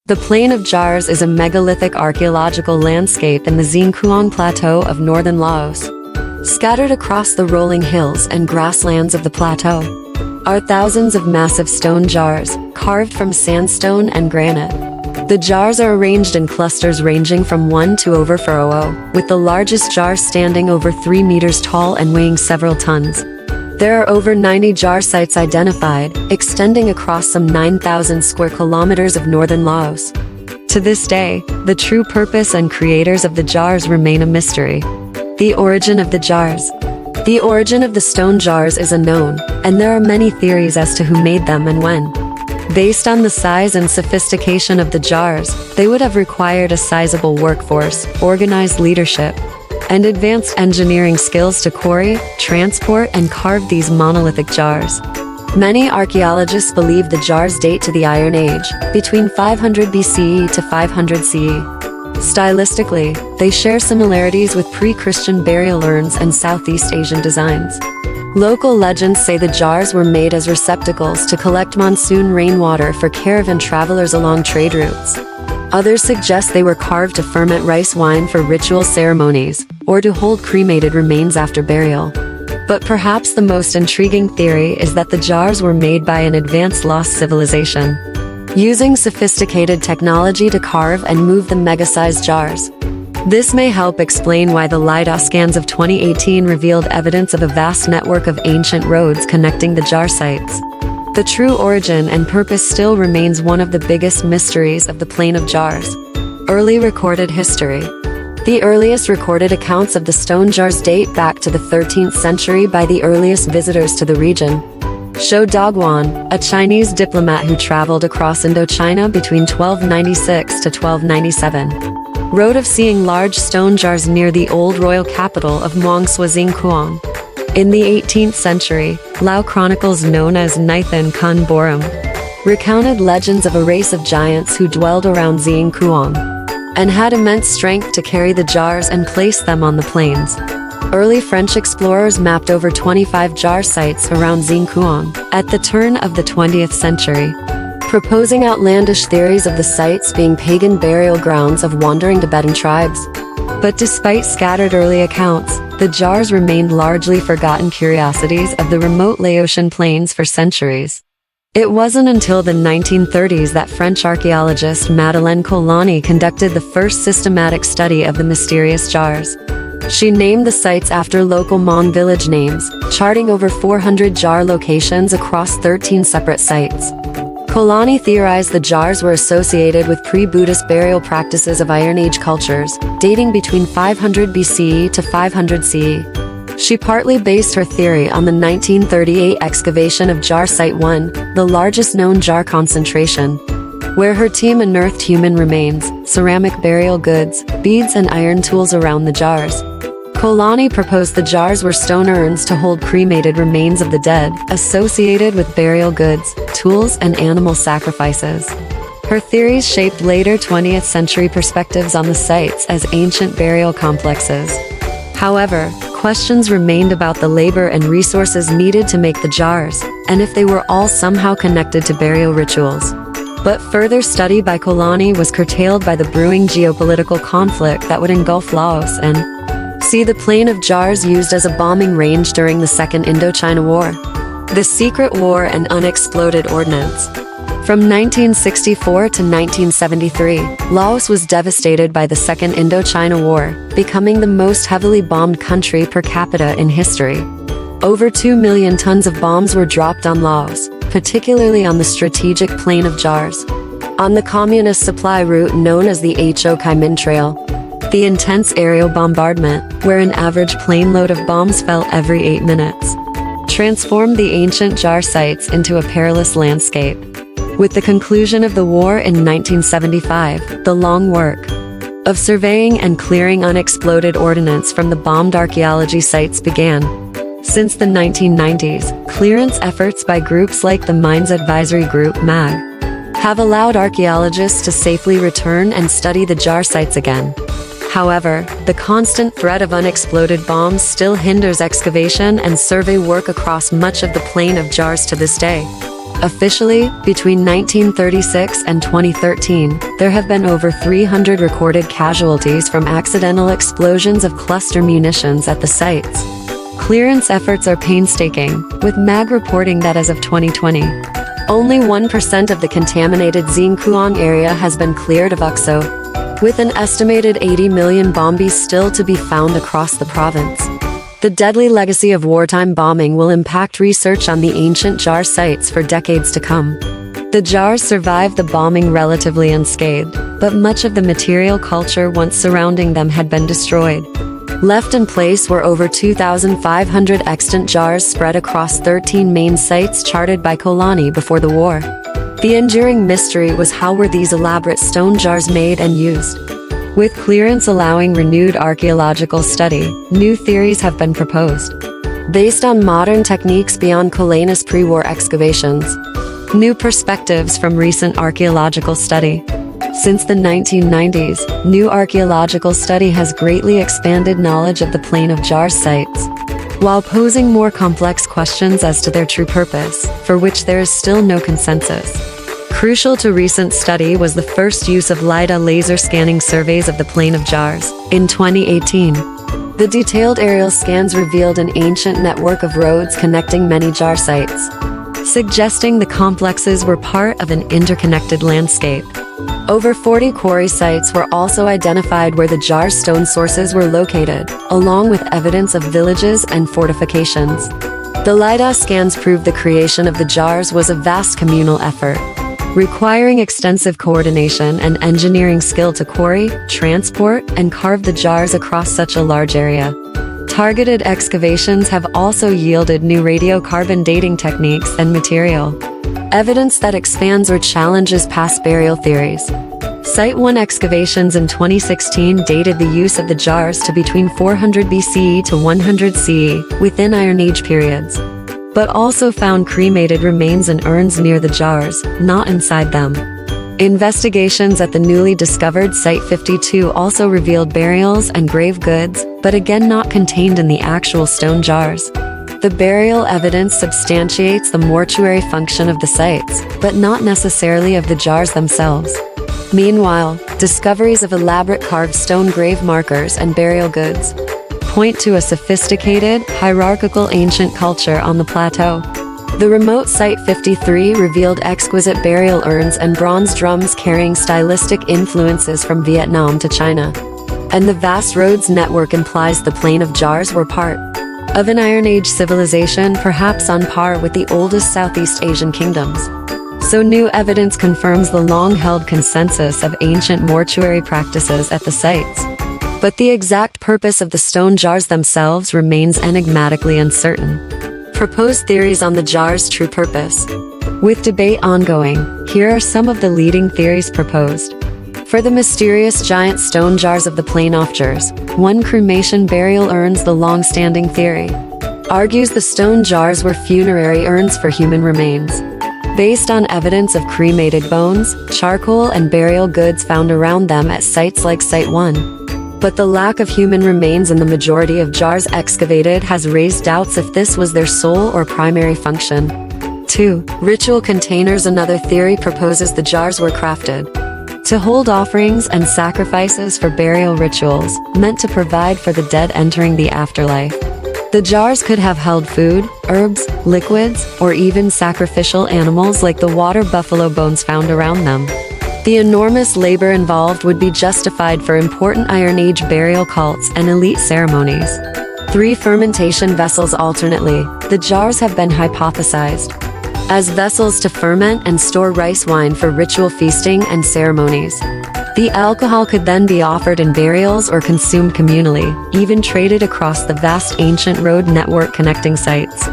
The Plain of Jars is a megalithic archaeological landscape in the Xingkuang Plateau of northern Laos. Scattered across the rolling hills and grasslands of the plateau are thousands of massive stone jars, carved from sandstone and granite. The jars are arranged in clusters ranging from 1 to over 400, with the largest jar standing over 3 meters tall and weighing several tons. There are over 90 jar sites identified, extending across some 9,000 square kilometers of northern Laos. To this day, the true purpose and creators of the jars remain a mystery. The origin of the jars. The origin of the stone jars is unknown, and there are many theories as to who made them and when. Based on the size and sophistication of the jars, they would have required a sizable workforce, organized leadership, and advanced engineering skills to quarry, transport, and carve these monolithic jars. Many archaeologists believe the jars date to the Iron Age, between 500 BCE to 500 CE. Stylistically, they share similarities with pre-Christian burial urns and Southeast Asian designs. Local legends say the jars were made as receptacles to collect monsoon rainwater for caravan travelers along trade routes. Others suggest they were carved to ferment rice wine for ritual ceremonies, or to hold cremated remains after burial. But perhaps the most intriguing theory is that the jars were made by an advanced lost civilization, using sophisticated technology to carve and move the mega-sized jars. This may help explain why the LiDAR scans of 2018 revealed evidence of a vast network of ancient roads connecting the jar sites. The true origin and purpose still remains one of the biggest mysteries of the Plain of Jars. Early recorded history. The earliest recorded accounts of the stone jars date back to the 13th century by the earliest visitors to the region. Shou Daguan, a Chinese diplomat who traveled across Indochina between 1296 to 1297, wrote of seeing large stone jars near the old royal capital of Mongsua Xingkuang. In the 18th century, Lao chronicles known as Nithan Kun Borum recounted legends of a race of giants who dwelled around Xingkuang and had immense strength to carry the jars and place them on the plains. Early French explorers mapped over 25 jar sites around Xingkuang at the turn of the 20th century, proposing outlandish theories of the sites being pagan burial grounds of wandering Tibetan tribes. But despite scattered early accounts, the jars remained largely forgotten curiosities of the remote Laotian plains for centuries. It wasn't until the 1930s that French archaeologist Madeleine Colani conducted the first systematic study of the mysterious jars. She named the sites after local Mon village names, charting over 400 jar locations across 13 separate sites. Colani theorized the jars were associated with pre-Buddhist burial practices of Iron Age cultures, dating between 500 BCE to 500 CE. She partly based her theory on the 1938 excavation of Jar Site 1, the largest known jar concentration, where her team unearthed human remains, ceramic burial goods, beads and iron tools around the jars. Colani proposed the jars were stone urns to hold cremated remains of the dead, associated with burial goods, tools, and animal sacrifices. Her theories shaped later 20th century perspectives on the sites as ancient burial complexes. However, questions remained about the labor and resources needed to make the jars, and if they were all somehow connected to burial rituals. But further study by Colani was curtailed by the brewing geopolitical conflict that would engulf Laos and see the Plain of Jars used as a bombing range during the Second Indochina War. The Secret War and Unexploded Ordnance. From 1964 to 1973, Laos was devastated by the Second Indochina War, becoming the most heavily bombed country per capita in history. Over 2 million tons of bombs were dropped on Laos, particularly on the strategic Plain of Jars. On the communist supply route known as the Ho Chi Minh Trail, the intense aerial bombardment, where an average plane load of bombs fell every 8 minutes, transformed the ancient jar sites into a perilous landscape. With the conclusion of the war in 1975, the long work of surveying and clearing unexploded ordnance from the bombed archaeology sites began. Since the 1990s, clearance efforts by groups like the Mines Advisory Group (MAG) have allowed archaeologists to safely return and study the jar sites again. However, the constant threat of unexploded bombs still hinders excavation and survey work across much of the Plain of Jars to this day. Officially, between 1936 and 2013, there have been over 300 recorded casualties from accidental explosions of cluster munitions at the sites. Clearance efforts are painstaking, with MAG reporting that as of 2020, only 1% of the contaminated Xinjiang area has been cleared of UXO, with an estimated 80 million bombies still to be found across the province. The deadly legacy of wartime bombing will impact research on the ancient jar sites for decades to come. The jars survived the bombing relatively unscathed, but much of the material culture once surrounding them had been destroyed. Left in place were over 2,500 extant jars spread across 13 main sites charted by Kolani before the war. The enduring mystery was how were these elaborate stone jars made and used? With clearance allowing renewed archaeological study, new theories have been proposed. Based on modern techniques beyond Kolani's pre-war excavations, new perspectives from recent archaeological study. Since the 1990s, new archaeological study has greatly expanded knowledge of the plain of jar sites, while posing more complex questions as to their true purpose, for which there is still no consensus. Crucial to recent study was the first use of LiDAR laser scanning surveys of the plain of jars. In 2018, the detailed aerial scans revealed an ancient network of roads connecting many jar sites, suggesting the complexes were part of an interconnected landscape. Over 40 quarry sites were also identified where the jar stone sources were located, along with evidence of villages and fortifications. The LiDAR scans proved the creation of the jars was a vast communal effort, requiring extensive coordination and engineering skill to quarry, transport, and carve the jars across such a large area. Targeted excavations have also yielded new radiocarbon dating techniques and material evidence that expands or challenges past burial theories. Site 1 excavations in 2016 dated the use of the jars to between 400 BCE to 100 CE, within Iron Age periods, but also found cremated remains in urns near the jars, not inside them. Investigations at the newly discovered Site 52 also revealed burials and grave goods, but again not contained in the actual stone jars. The burial evidence substantiates the mortuary function of the sites, but not necessarily of the jars themselves. Meanwhile, discoveries of elaborate carved stone grave markers and burial goods point to a sophisticated, hierarchical ancient culture on the plateau. The remote Site 53 revealed exquisite burial urns and bronze drums carrying stylistic influences from Vietnam to China. And the vast roads network implies the plain of jars were part of an Iron Age civilization, perhaps on par with the oldest Southeast Asian kingdoms. So new evidence confirms the long-held consensus of ancient mortuary practices at the sites. But the exact purpose of the stone jars themselves remains enigmatically uncertain. Proposed theories on the jars' true purpose. With debate ongoing, here are some of the leading theories proposed. For the mysterious giant stone jars of the plain of jars, one cremation burial urns. The long-standing theory argues the stone jars were funerary urns for human remains, based on evidence of cremated bones, charcoal, and burial goods found around them at sites like Site 1. But the lack of human remains in the majority of jars excavated has raised doubts if this was their sole or primary function. 2. Ritual containers. Another theory proposes the jars were crafted to hold offerings and sacrifices for burial rituals, meant to provide for the dead entering the afterlife. The jars could have held food, herbs, liquids, or even sacrificial animals like the water buffalo bones found around them. The enormous labor involved would be justified for important Iron Age burial cults and elite ceremonies. 3. Fermentation vessels. Alternately, the jars have been hypothesized as vessels to ferment and store rice wine for ritual feasting and ceremonies. The alcohol could then be offered in burials or consumed communally, even traded across the vast ancient road network connecting sites.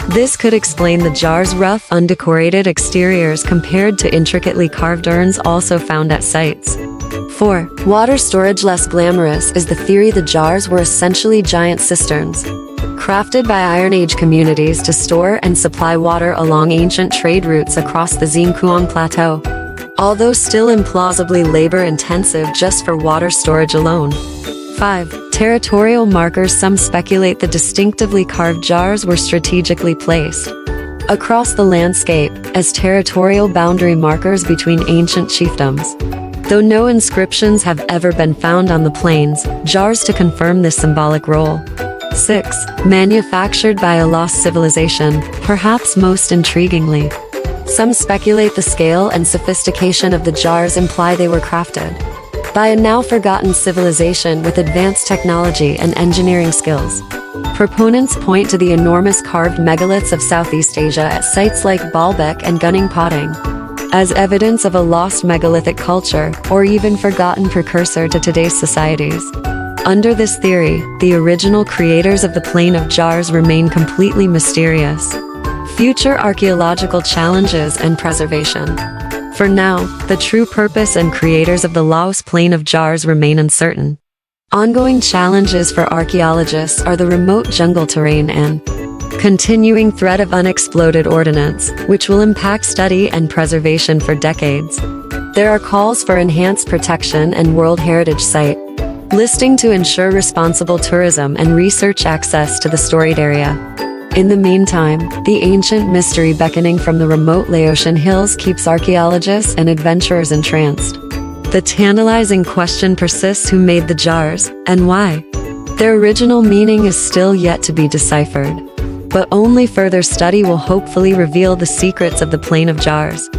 This could explain the jars' rough, undecorated exteriors compared to intricately carved urns also found at sites. 4. Water storage. Less glamorous is the theory the jars were essentially giant cisterns, crafted by Iron Age communities to store and supply water along ancient trade routes across the Xinjiang Plateau, although still implausibly labor-intensive just for water storage alone. 5. Territorial markers. Some speculate the distinctively carved jars were strategically placed across the landscape as territorial boundary markers between ancient chiefdoms. Though no inscriptions have ever been found on the plains, jars to confirm this symbolic role. 6. Manufactured by a lost civilization, perhaps most intriguingly. Some speculate the scale and sophistication of the jars imply they were crafted by a now-forgotten civilization with advanced technology and engineering skills. Proponents point to the enormous carved megaliths of Southeast Asia at sites like Baalbek and Gunung Padang as evidence of a lost megalithic culture or even forgotten precursor to today's societies. Under this theory, the original creators of the Plain of Jars remain completely mysterious. Future archaeological challenges and preservation. For now, the true purpose and creators of the Laos Plain of Jars remain uncertain. Ongoing challenges for archaeologists are the remote jungle terrain and continuing threat of unexploded ordnance, which will impact study and preservation for decades. There are calls for enhanced protection and World Heritage Site listing to ensure responsible tourism and research access to the storied area. In the meantime, the ancient mystery beckoning from the remote Laotian hills keeps archaeologists and adventurers entranced. The tantalizing question persists: who made the jars, and why? Their original meaning is still yet to be deciphered. But only further study will hopefully reveal the secrets of the Plain of Jars.